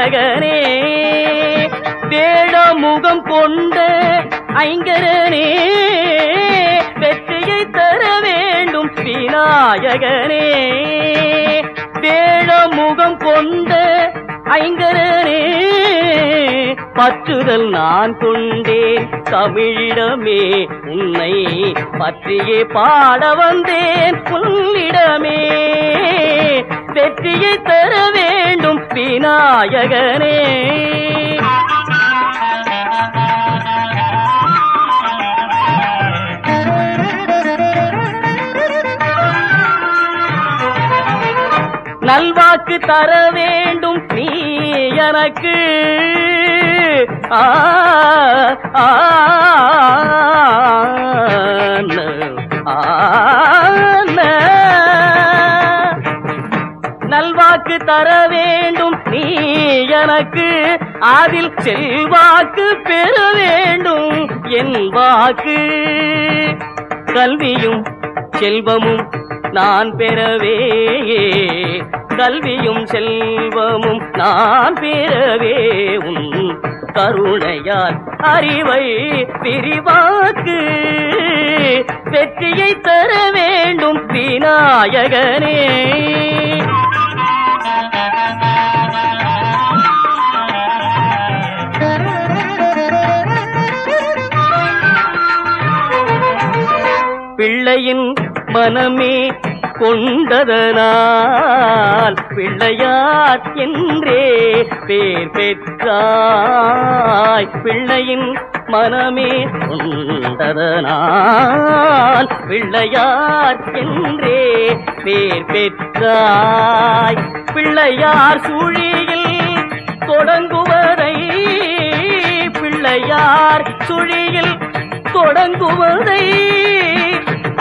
விநாயகனே வேழமுகம் கொண்ட ஐங்கரனே வெற்றியை தர வேண்டும் விநாயகனே வேழமுகம் கொண்ட ஐங்கரனே பற்றுதல் நான் கொண்டேன் தமிழிடமே உன்னை பற்றியே பாட வந்தேன் புல்லிடமே வெற்றியை தர வேண்டும் விநாயகனே நல்வாக்கு தர வேண்டும் நீ எனக்கு நல்வாக்கு தர வேண்டும் நீ எனக்கு அதில் செல்வாக்கு பெற வேண்டும் என் வாக்கு கல்வியும் செல்வமும் நான் பெறவே கல்வியும் செல்வமும் நான் பெறவே உன் கருணையால் அறிவை விரிவாக்கு வெற்றியை தர வேண்டும் விநாயகனே பிள்ளையின் மனமே கொண்டதனால் பிள்ளையார் என்றே பேர் பெற்றாய் பிள்ளையின் மனமே கொண்டதனால் பிள்ளையார் என்றே பேர் பெற்றாய் பிள்ளையார் சுழியில் தொடங்குவதை பிள்ளையார் சுழியில் தொடங்குவதை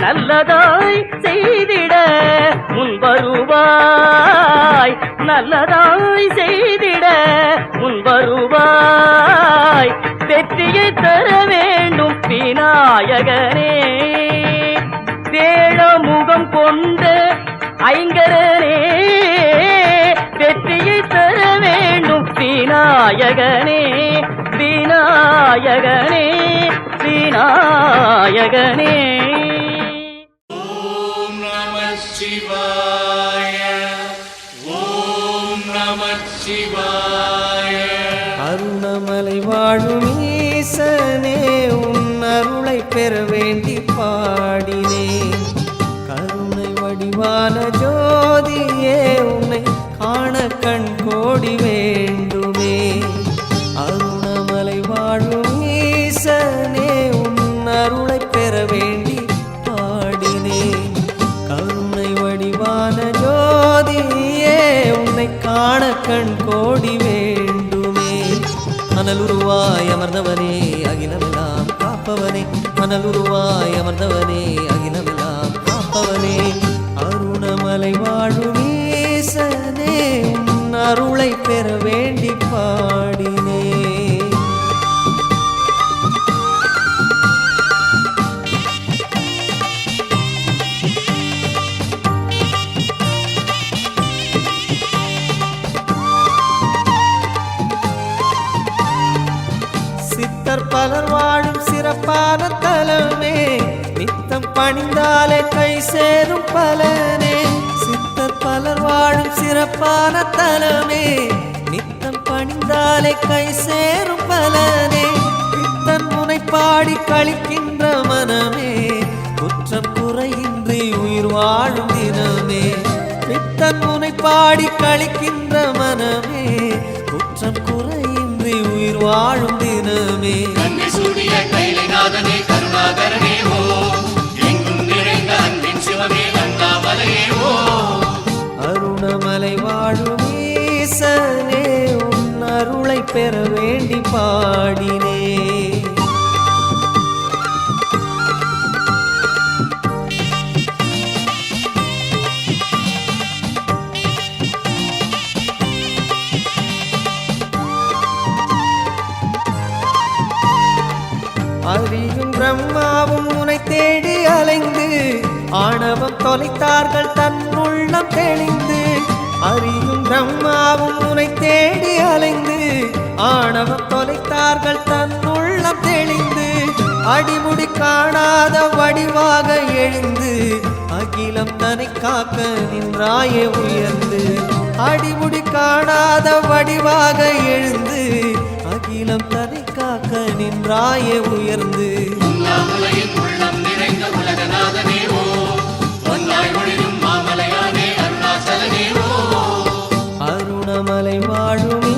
நல்லதாய் செய்திட முன்வருவாய் நல்லதாய் செய்திட முன்வருவாய் வெற்றியை தர வேண்டும் விநாயகனே வேழமுகம் கொண்ட ஐங்கரனே வெற்றியை தர வேண்டும் விநாயகனே விநாயகனே விநாயகனே அருணமலை வாழும் ஈசனே உன் அருளை பெற வேண்டி பாடினேன் கருணை வடிவான ஜோதியே உன்னை காண கண் கோடி வேண்டுமே அருணமலை வாழும் ஈசனே உன் அருளை பெற வேண்டி பாடினேன் கருணை வடிவான ஜோதியே உன்னை காண கண் கோடி வேண்டுமே மணலுருவாய் அமர்ந்தவனே அகிலமெல்லாம் காப்பவனே மணலுருவாய் அமர்ந்தவனே அகிலமெல்லாம் காப்பவனே அருணமலை வாழும் ஈசனே உன் அருளை பெற வேண்டி பாடினே பலர் வாழும் சிறப்பான தலமே நித்தம் பணிந்தாலே கை சேரும் பலனே சித்தர் பலர் வாழும் சிறப்பான தலமே நித்தம் பணிந்தாலே கை சேரும் பலனே பித்தன் முனை பாடி கழிக்கின்ற மனமே குற்றம் குறையின்றி உயிர் வாழும் தினமே பித்தன் முனை பாடி கழிக்கின்ற மனமே குற்றம் குறையின்றி உயிர் வாழும் தினமே சூடிய கைலைநாதனே கருணாகரனே ஓ எங்கும் நிறைந்த அன்பின் சிவமே அண்ணாமலையே ஓ அருணமலை வாழும் ஈசனே உன் அருளை பெற வேண்டி பாடினே அறியும் பிரம்மாவும் உனை தேடி அலைந்து ஆணவம் தொலைத்தார்கள் தன் உள்ளம் தெளிந்து அறியும் பிரம்மாவும் உனை தேடி அலைந்து ஆணவம் தொலைத்தார்கள் தன்னுள்ளம் தெளிந்து அடிமுடி காணாத வடிவாக எழுந்து அகிலம் தன்னை காக்க நின்றாயே உயர்ந்து அடிமுடி காணாத வடிவாக எழுந்து அகிலம் தன்னை காக்க நின்றாயே உயர்ந்து உண்ணாமலையின் உள்ளம் நிறைந்த உலகநாதனே ஓ பொன்னாய் ஒளிரும் மாமலையானே அருணாச்சலனே ஓ அருணமலை வாழும்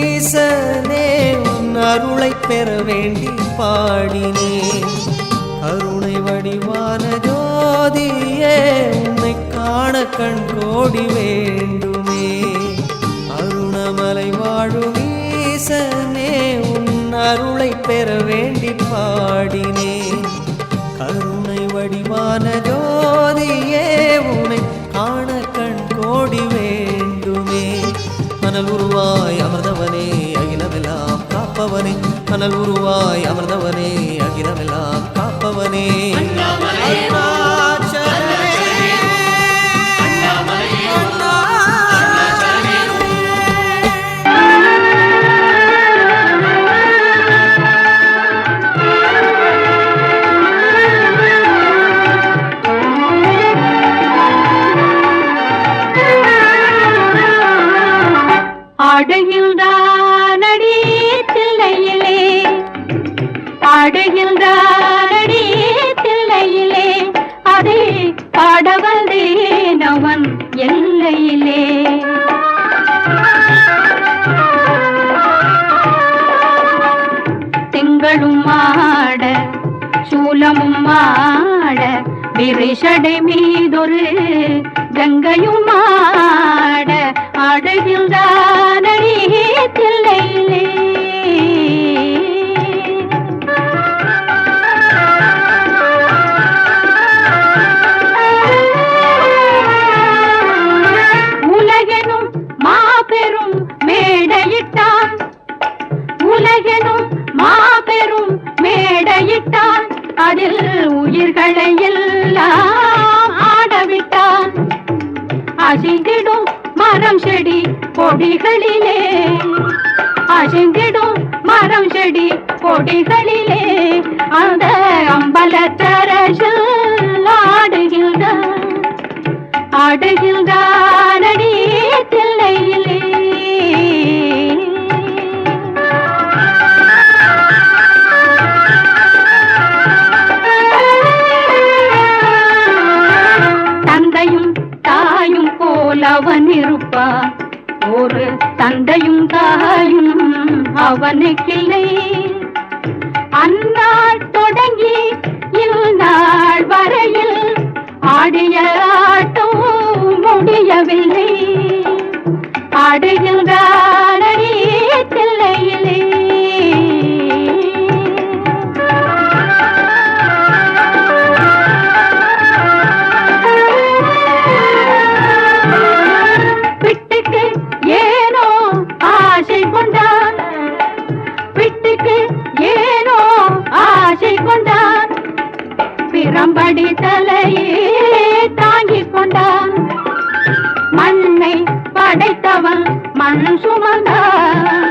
ஈசனே உன் அருளை பெற வேண்டி பாடினேன் கருணை வடிவான ஜோதியே உன்னை காண கண் கோடி வேண்டுமே அருணமலை வாழும் ஈசனே உன் அருளை பெற வேண்டி பாடினேன் கருணை வடிவான ஜோதியே உன்னை காண கண் கோடி வேண்டுமே மணல் உருவாய் அமர்ந்தவனே அகிலமெல்லாம் காப்பவனே மணல் உருவாய் அமர்ந்தவனே அகிலமெல்லாம் காப்பவனே அருணாச்சலனே, ஆடுகின்றானடி தில்லையிலே ஆடுகின்றானடி தில்லையிலே அதை பாட வந்தேன் அவன் எல்லையிலே திங்களும் ஆட சூலமும் ஆட விரிசடை மீதொரு கங்கையும் ஆட ஆடுகின்றானடி தில்லையிலே உலகெனும் மாபெரும் மேடையிட்டான் உலகெனும் மாபெரும் மேடையிட்டான் அதில் உயிர்களை எல்லாம் ஆடவிட்டான் அசைந்திடும் மரம் செடி கொடிகளிலே அசைந்திடும் மரம் செடி கொடிகளிலே அந்த அம்பலத்தரசில் ஆடுகின்றானடி தில்லையிலே தந்தையும் தாயும் போல் அவன் இருப்பான் ஒரு தந்தையும் தாயும் அவனுக்கில்லை அந்நாள் தொடங்கி இந்நாள் வரையில் ஆடிய ஆட்டம் முடியவில்லை ஆடுகின்றானடி தில்லையிலே பிட்டுக்கு ஏனோ ஆசை கொண்டான் பிட்டுக்கு ஏனோ ஆசை கொண்டான் பிரம்படி தலையே தாங்கிக் கொண்டான் மண்ணை படைத்தவன் மண் சுமந்தான்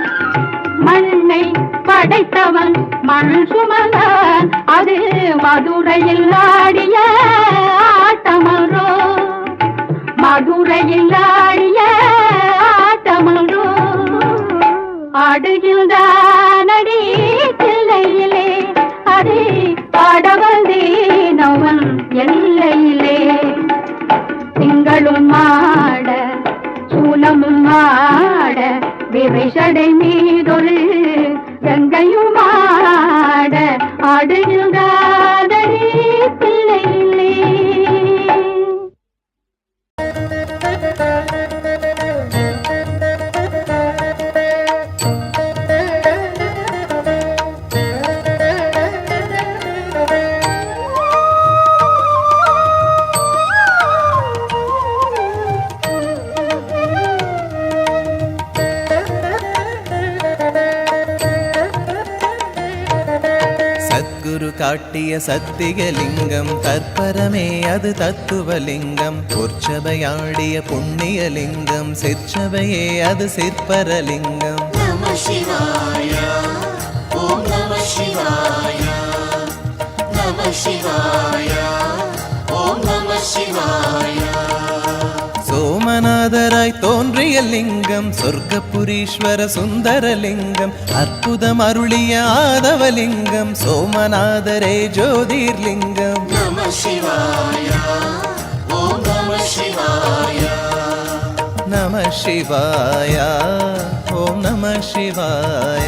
மண்ணை படைத்தவன் மண் சுமந்தான் அது மதுரையில் ஆடிய ஆட்டமரோ மதுரையில் ஆடிய ஆட்டமரோ ஆடுகின்றானடி தில்லையிலே அதை பாட வந்தேன் அவன் எல்லையிலே திங்களும் ஆட சூலமும் ஆட விரிசடை மீதொரு கங்கையும் ஆட ஆடுகின்றானடி தில்லையிலே காட்டிய சத்தியலிங்கம் தற்பரமே அது தத்துவலிங்கம் பொற்சபையாடிய புண்ணியலிங்கம் சிற்சபையே அது சிற்பரலிங்கம் நம சிவாய ஓம் நம சிவாய நம சிவாய ஓம் நம சிவாய சோமநாதராய் தோன்றிய லிங்கம் சொர்க்கபுரீஸ்வர சுந்தரலிங்கம் அற்புதம் அருளிய ஆதவலிங்கம் சோமநாதரே ஜோதிர்லிங்கம் நம சிவாய ஓம் நம சிவாய நம சிவாய ஓம் நம சிவாய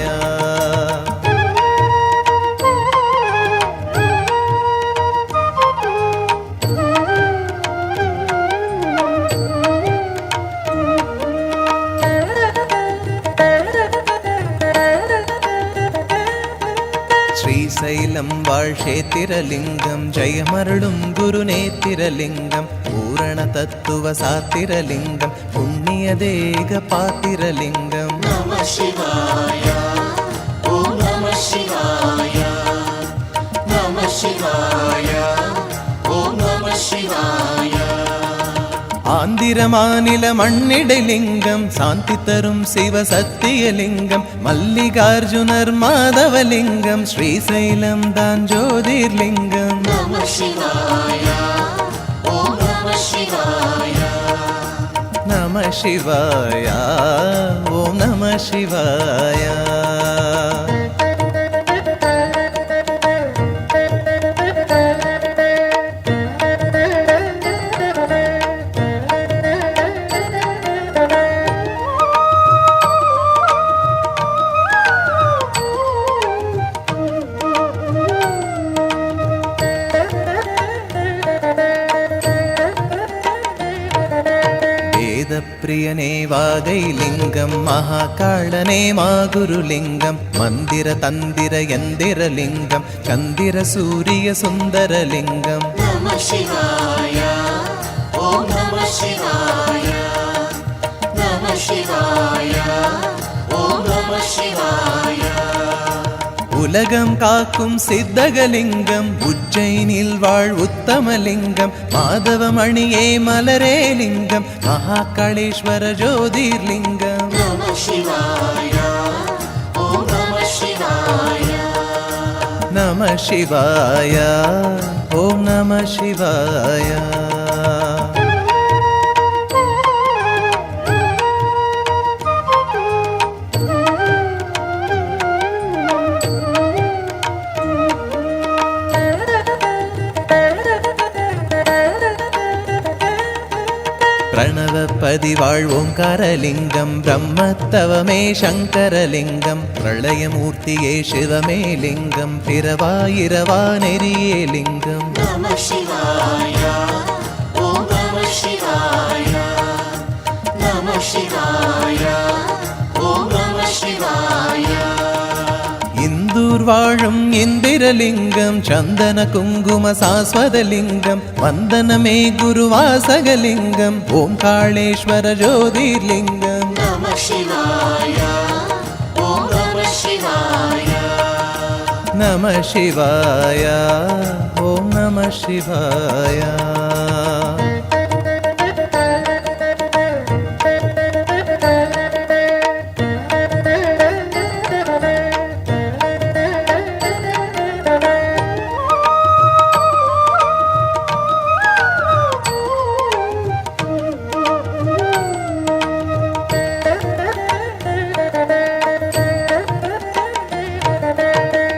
ஸ்ரீசைலம் வாழ்ஷேத்திரலிங்கம் ஜெயமருளும் குருநேத்திரலிங்கம் பூரண தத்துவ சாத்திரலிங்கம் புண்ணிய தேக பாத்திரலிங்கம் நம சிவாய ஓம் நம சிவாய நம சிவாய ஓம் நம சிவாய ஆந்திர மாநில மண்ணிடலிங்கம் சாந்தி தரும் சிவ சத்தியலிங்கம் மல்லிகார்ஜுனர் மாதவலிங்கம் ஸ்ரீசைலம் தான் ஜோதிர்லிங்கம் நம சிவாய ஓம் நம சிவாய நம சிவாய ஓம் நம சிவாய பிரியனே வாகை லிங்கம் மகாகாளனே மாகுருலிங்கம் மந்திர தந்திர யந்திரலிங்கம் சந்திர சூரிய சுந்தரலிங்கம் நம சிவாய ஓம் நம சிவாய நம சிவாய ஓம் நம சிவாய உலகம் காக்கும் சித்தகலிங்கம் உஜ்ஜைனில் வாழ் உத்தமலிங்கம் மாதவமணியே மலரே லிங்கம் மகாகாளேஸ்வர ஜோதிர்லிங்கம் நம சிவாய ஓம் நம சிவாய நம சிவாய ஓம் நம சிவாய பிரணவப்பதி வாழ் ஓங்காரலிங்கம் பிரம்மத்தவமே சங்கரலிங்கம் பிரளயமூர்த்தியே சிவமே லிங்கம் பிறவாயிரவா நெறியே லிங்கம் நம சிவாய ஓம் நம சிவாய நம சிவாய ஓம் நம சிவாய இந்தூர் வாழும் இந்திரலிங்கம் சந்தன குங்கும சாஸ்வதலிங்கம் வந்தனமே குருவாசகலிங்கம் ஓங்காளேஸ்வர ஜோதிர்லிங்கம் நம சிவாய ஓம் நம சிவாய நம சிவாய ஓம் நம சிவாய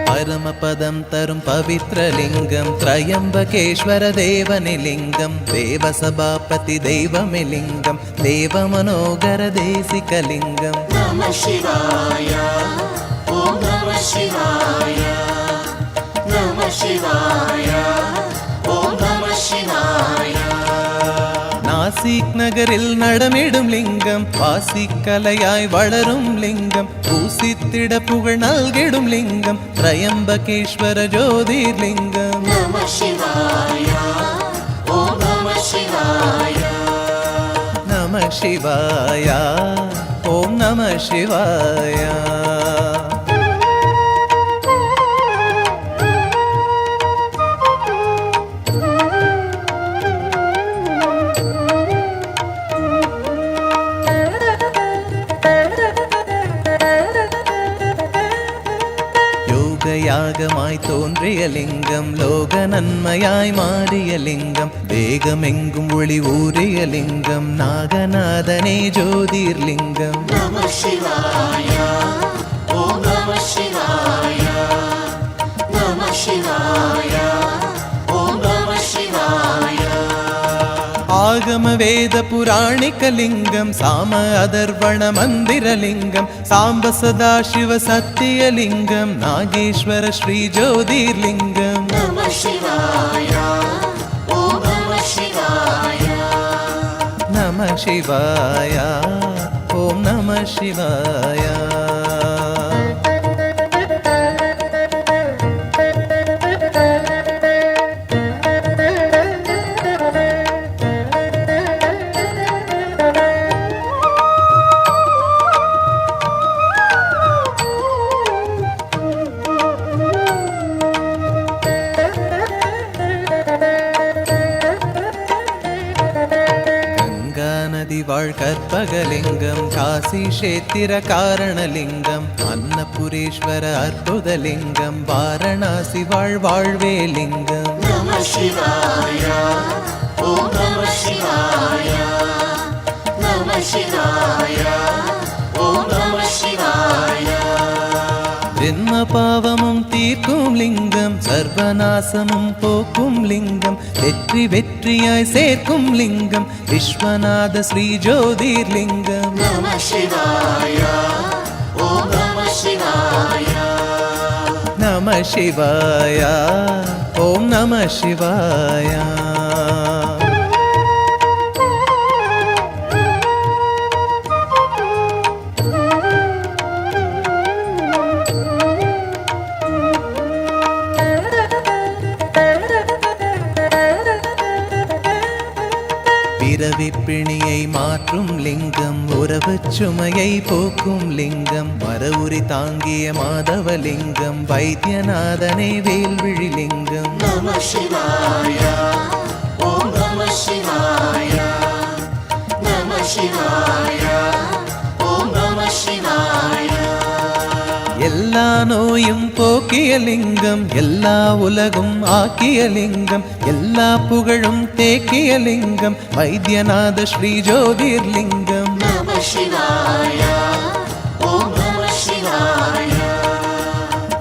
பரமபதம் தரும் பவித்ரலிங்கம் திரையம்பகேஸ்வர தேவனிலிங்கம் தேவசபாபதி தெய்வமிலிங்கம் தேவமனோகர தேசிகலிங்கம் நம சிவாய ஓம் நம சிவாய நம சிவாய ஓம் நம சிவாய நாசிக் நகரில் நடமிடும் லிங்கம் வாசிக்கலையாய் வளரும் லிங்கம் பூசித்திட புகழ் நல்கிடும் லிங்கம் திரையம்பகேஸ்வர ஜோதிர்லிங்கம் நம சிவாய ஓம் நம சிவாய நம சிவாய ஓம் நம சிவாய தோன்றிய லிங்கம் லோக நன்மையாய் மாறிய லிங்கம் வேகமெங்கும் ஒளி ஊறிய லிங்கம் நாகநாதனே ஜோதிர்லிங்கம் நம சிவாய ஓம் நம சிவாய நம சிவாய ஓம் நம சிவாய ஆகம வேத புராணிக லிங்கம் சாம அதர்வண மந்திரலிங்கம் சாம்ப சதா சிவ சத்தியலிங்கம் நாகேஸ்வர ஸ்ரீ ஜோதிர்லிங்கம் நம சிவாய ஓம் நம சிவாய நம சிவாய ஓம் நம சிவாய வாழ் கற்பகலிங்கம் காசி கஷேத்திர காரணலிங்கம் அன்னபுரீஸ்வர அற்புதலிங்கம் வாரணாசி வாழ் வாழ்வேலிங்கம் நம சிவாய ஓம் நம சிவாய நம சிவாய ஓம் நம சிவாய ஜென்ம பாவமும் தீர்க்கும் லிங்கம் சர்வநாசமும் போக்கும் லிங்கம் வெற்றி வெற்றியாய் சேர்க்கும் லிங்கம் விஸ்வநாத ஸ்ரீ ஜோதிர்லிங்கம் நம சிவாய ஓம் நம சிவாய நம சிவாய ஓம் நம சிவாய பிறவிப்பிணியை மாற்றும் லிங்கம் உறவு சுமையை போக்கும் லிங்கம் மரவுரி தாங்கிய மாதவலிங்கம் வைத்தியநாதனே வேல்விழி லிங்கம் நம சிவாய ஓம் நம சிவாய நம சிவாய ஓம் நம சிவாய எல்லா நோயும் போக்கிய லிங்கம் எல்லா உலகும் ஆக்கிய லிங்கம் எல்லா புகழும் தேக்கிய லிங்கம் வைத்தியநாத ஸ்ரீ ஜோதிர்லிங்கம் நம சிவாய ஓம் நம சிவாய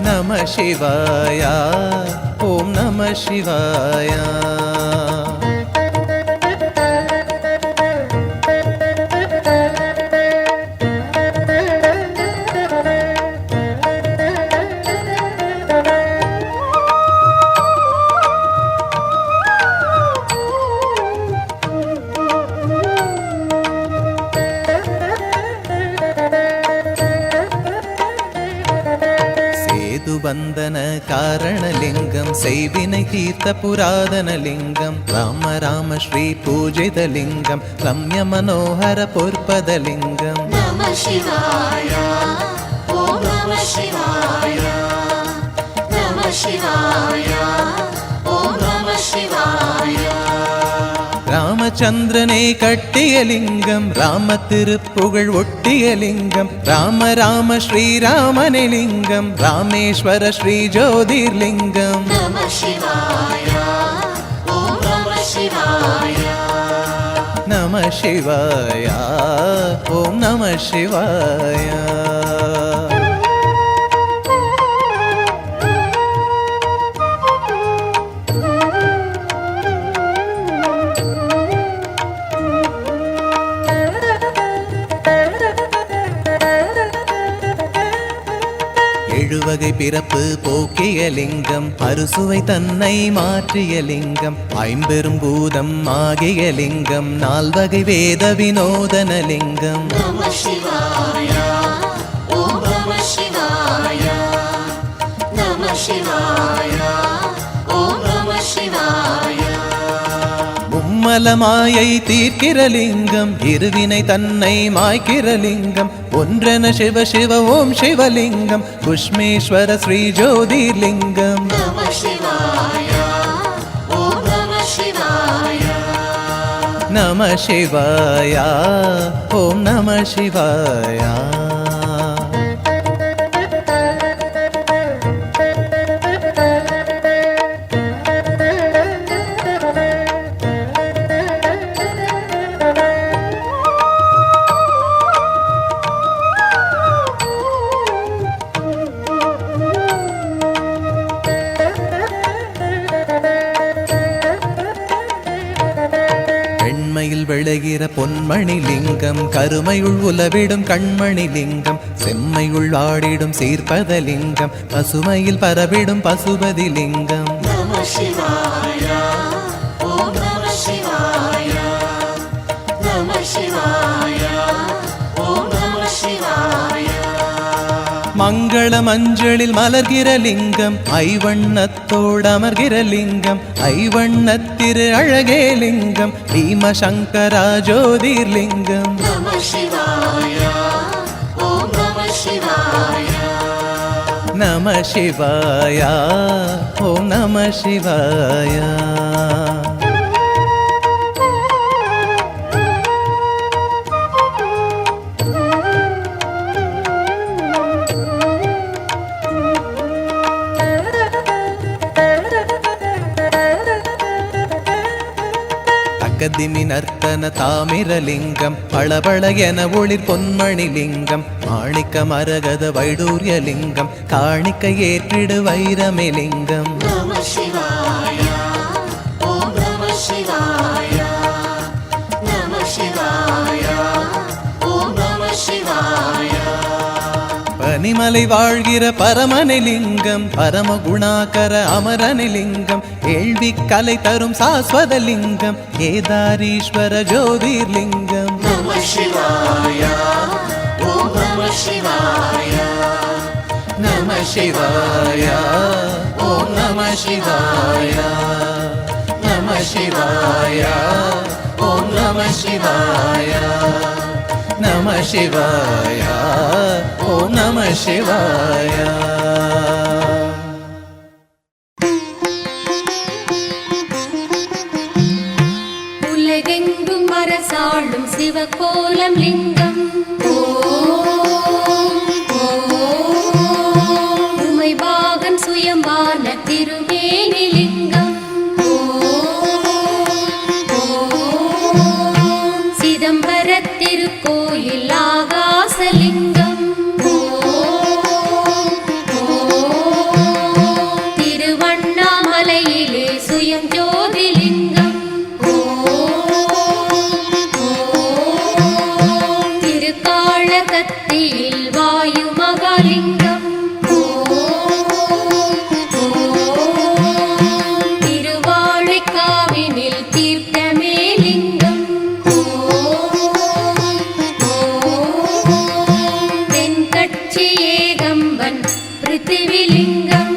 நம சிவாய ஓம் நம சிவாய பந்தன காரணலிங்கம் செய்வினை தீர்த்த புராதனலிங்கம் ராம ராம ஸ்ரீ பூஜிதலிங்கம் ரம்ய மனோகர பொற்பதலிங்கம் நம சிவாய ஓம் நம சிவாய நம சிவாய ஓம் நம சிவாய ராமச்சந்திரனை கட்டிய லிங்கம் ராம திருப்புகழ் ஒட்டிய லிங்கம் ராம ராம ஸ்ரீராமனே லிங்கம் ராமேஸ்வர ஸ்ரீ ஜோதிர்லிங்கம் நம சிவாய ஓம் நம சிவாய நம சிவாய ஓம் நம சிவாய எழுவகை பிறப்பு போக்கிய லிங்கம் அறுசுவை தன்னை மாற்றிய லிங்கம் ஐம்பெரும் பூதம் ஆகிய லிங்கம் நால்வகை வேத வினோதன லிங்கம் நம சிவாய ஓம் நம சிவாய நம சிவாய ஓம் நம சிவாய மும்மலமாயை தீர்க்கிற லிங்கம் இருவினை தன்னை மாய்க்கிற லிங்கம் ஒன்றென சிவ சிவ ஓம் சிவலிங்கம் குஷ்மேஸ்வர ஸ்ரீ ஜோதிர்லிங்கம் நம சிவாய ஓம் நம சிவாய நம சிவாய ஓம் நம சிவாய விளைகிற பொன்மணி லிங்கம் கருமையுள் உலவிடும் கண்மணி லிங்கம் செம்மையுள் ஆடிடும் சீர்பத லிங்கம் பசுமையில் பரவிடும் பசுபதி லிங்கம் நம சிவாய ஓம் நம சிவாய நம சிவாய ஓம் நம சிவாய மங்கள மஞ்சளில் மலர்கிற லிங்கம் ஐவண்ணத்தோடு அமர்கிற லிங்கம் ஐவண்ணத்திரு அழகே லிங்கம் பீமசங்கரா ஜோதிர்லிங்கம் நம சிவாய ஓம் நம சிவாய நம சிவாய ஓம் நம சிவாய கதிமி நர்த்தன தாமிரலிங்கம் பளபள என ஒளிர் பொன்மணி லிங்கம் மாணிக்க மரகத வைடூரிய லிங்கம் காணிக்க ஏற்றிடு வைரமே லிங்கம் நம சிவாய ஓம் நம சிவாய நம சிவாய ஓம் நம சிவாய பனிமலை வாழ்கிற பரமனை லிங்கம் பரமகுணாகர அமரனை லிங்கம் கேள்வி கலை தரும் சாஸ்வத லிங்கம் கேதாரீஸ்வர ஜோதிர்லிங்கம் நம சிவாய ஓம் நம சிவாய நம சிவாய ஓம் நம சிவாய நம சிவாய ஓம் நம சிவாய நம சிவாய ஓம் நம சிவாய உலகெங்கும் அரசாளும் சிவகோலம் லிங்கம் ஓம் ஓம் உமைபாகன் சுயம்பான திருமேனி லிங்கம் ஓம் ஓம் சிதம்பர திருக்கோயில் ஆகாசலிங்கம் ஓம் ஓம் திருவண்ணாமலையிலே சுயம் ஜோதிலிங்கம் திருக்காளகத்தியில் வாயு மகாலிங்கம் திருவாழைக்காவினில் தீர்த்தமே லிங்கம் தென்கட்சி ஏகம்பன் பிருத்திவிலிங்கம்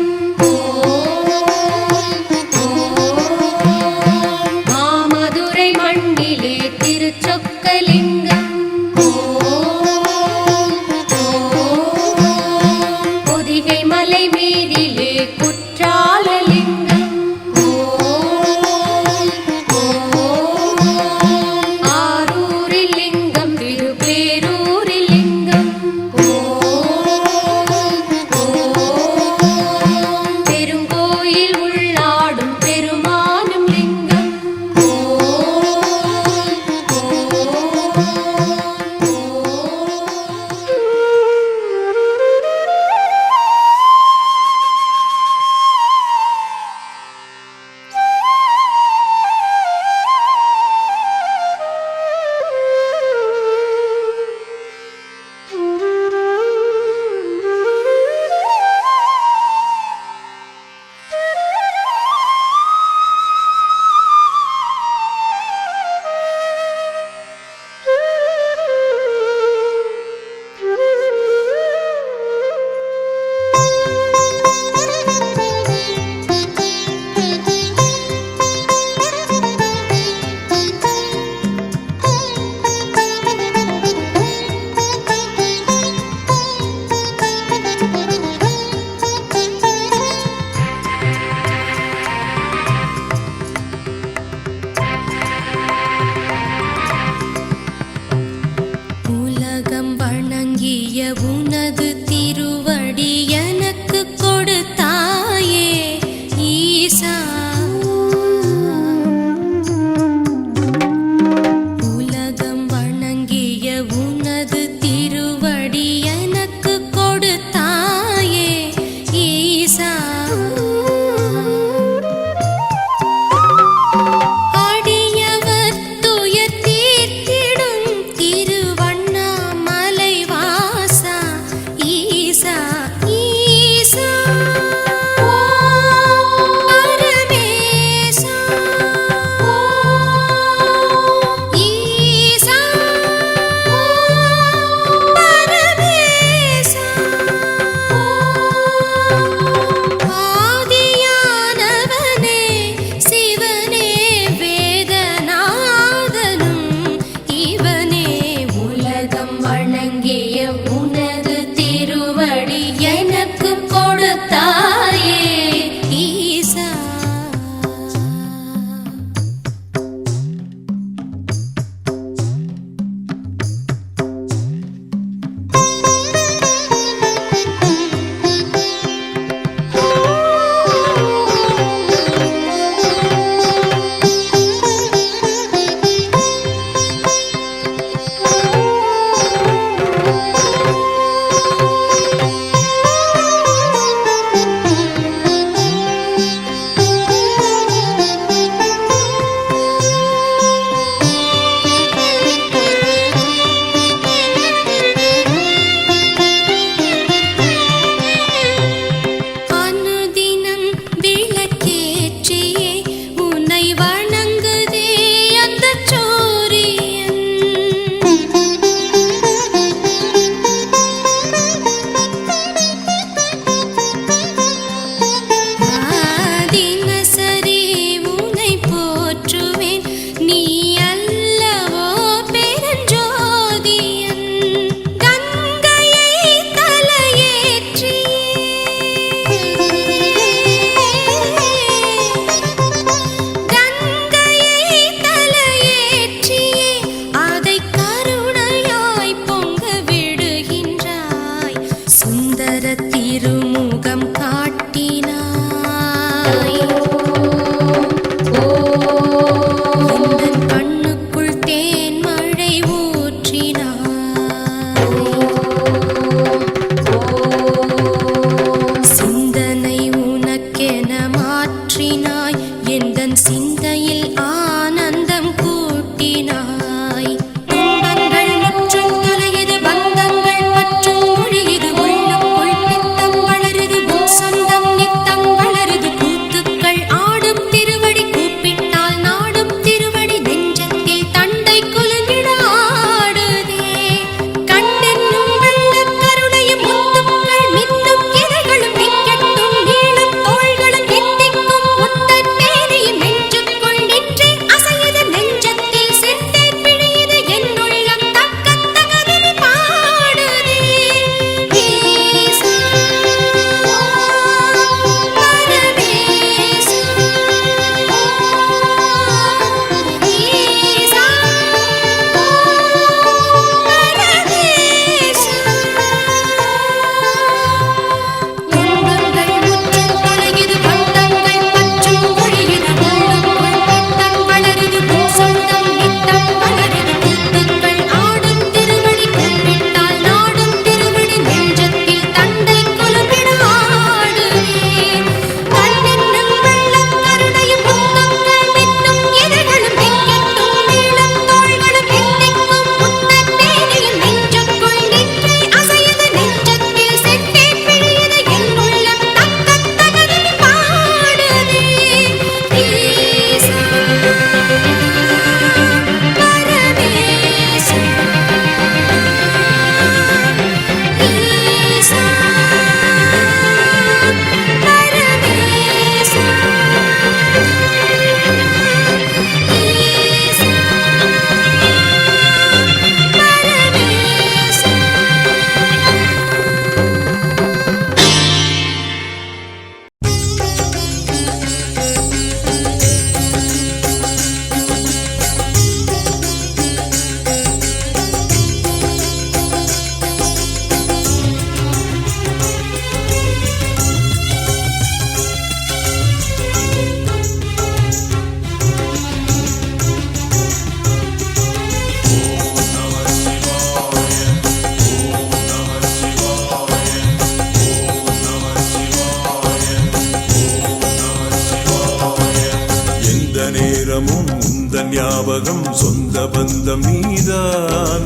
நேரமும் உந்தன் ஞாபகம் சொந்த பந்தம் நீதான்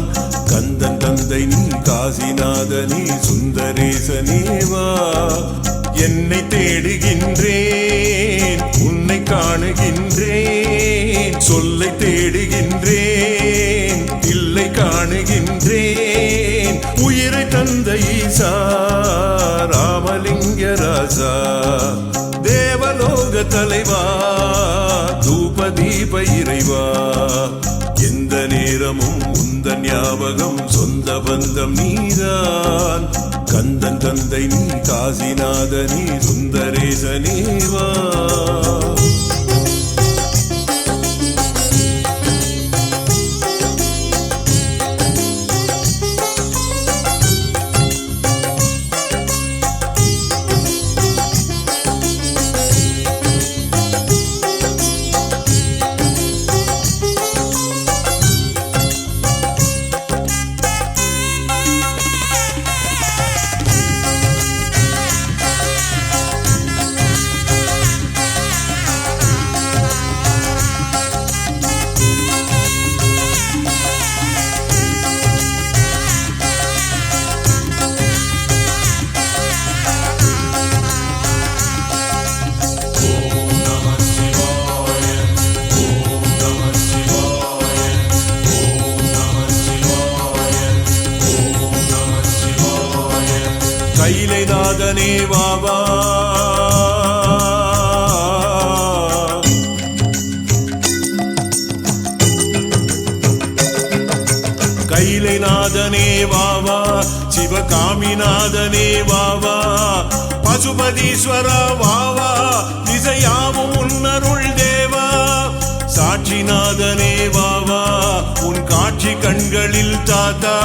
கந்தன் தந்தை நீ காசிநாதனே சுந்தரேசனேவா என்னை தேடுகின்றேன் உன்னை காணுகின்றேன் சொல்லை தேடுகின்றேன் இல்லை காணுகின்றேன் உயிரை தந்த ஈசா ராமலிங்க ராஜா தேவலோக தலைவா தூப தீப இறைவா எந்த நேரமும் உந்தன் ஞாபகம் சொந்த பந்தம் நீதான் கந்தன் தந்தை நீ காசிநாதனே சுந்தரேசனேவா கைலைநாதனே வாவா கைலைநாதனே வாவா சிவகாமிநாதனே வாவா பசுபதீஸ்வரா வாவா திசையாவும் உன்னருள் தேவா சாட்சிநாதனே வாவா உன் காட்சி கண்களில் தாத்தா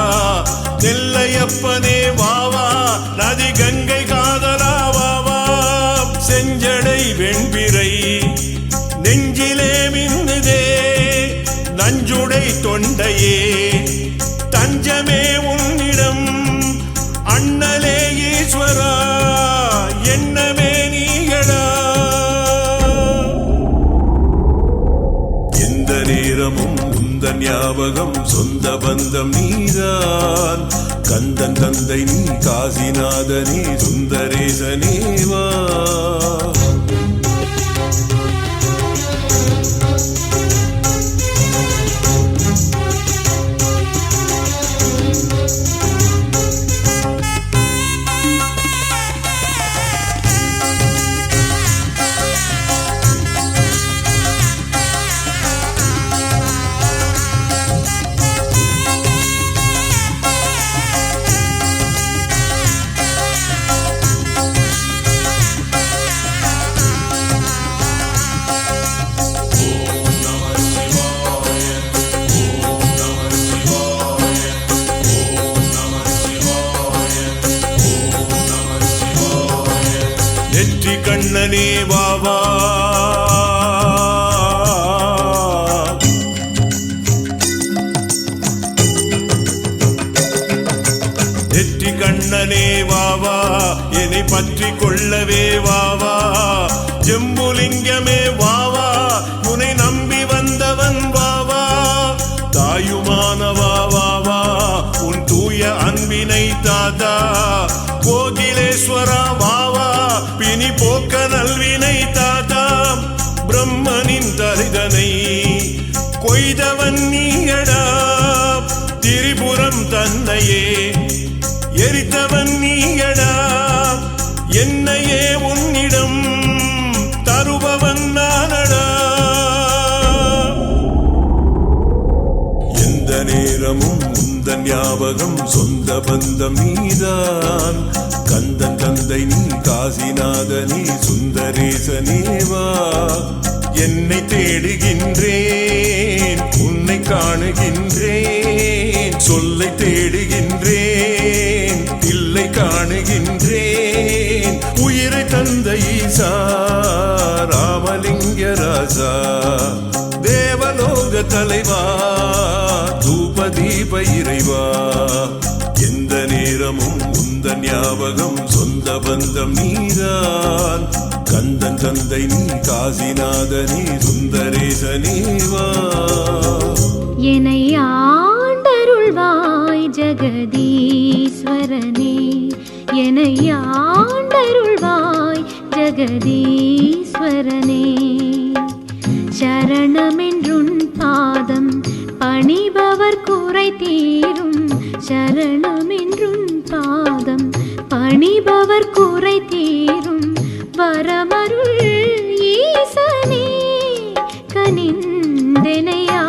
நெல்லையப்பனே வாவா நதி கங்கை காதலா வாவா செஞ்சடை வெண்பிறை நெஞ்சிலே மின்னுதே நஞ்சுடை தொண்டையே தஞ்சமே உன்னிடம் அண்ணலே ஈஸ்வரா என்னமே நீயடா எந்த நேரமும் உந்தன் ஞாபகம் சொந்த பந்தம் நீதான் கந்தன் தந்தை நீ காசிநாதனே சுந்தரேசனேவா நெற்றி கண்ணனே வாவா நெற்றி கண்ணனே வாவா என்னை பற்றி கொள்ளவே வாவா ஜம்புலிங்கமே வாவா உன்னை நம்பி வந்தவன் வாவா தாயுமானவா வாவா உன் தூய அன்பினை தாத்தா கோகிலேஸ்வரா வாவா பிணி போக்க நல்வினை தாத்தா பிரம்மனின் தரிதனை கொய்தவன் நீயடா திரிபுரம் தன்னையே எரித்தவன் நீயடா என்னையே உன்னிடம் தருபவன் நானடா எந்த நேரமும் உந்தன் ஞாபகம் சொந்த பந்தம் நீதான் கந்தன் தந்தை நீ காசிநாதனே சுந்தரேசனேவா என்னை தேடுகின்றேன் உன்னை காணுகின்றேன் சொல்லை தேடுகின்றேன் இல்லை காணுகின்றேன் உயிரை தந்த ஈசா ராமலிங்க ராஜா தேவலோக தலைவா தூப தீப இறைவா எந்த நேரமும் உந்தன் ஞாபகம் சொந்த பந்தம் நீதான் கந்த எந்தன் தந்தை நீ காசிநாதனே சுந்தரேசனே வா. என்னை ஆண்டருள்வாய் ஜெகதீஸ்வரனே, என்னை ஆண்டருள்வாய் ஜெகதீஸ்வரனே. சரணமென்றுன் பாதம் பணிபவர் குறை தீரும், சரணமென்றுன் பாதம் பணிபவர் குறை தீரும். வரமருள் ஈசனே கனிந்தெனையா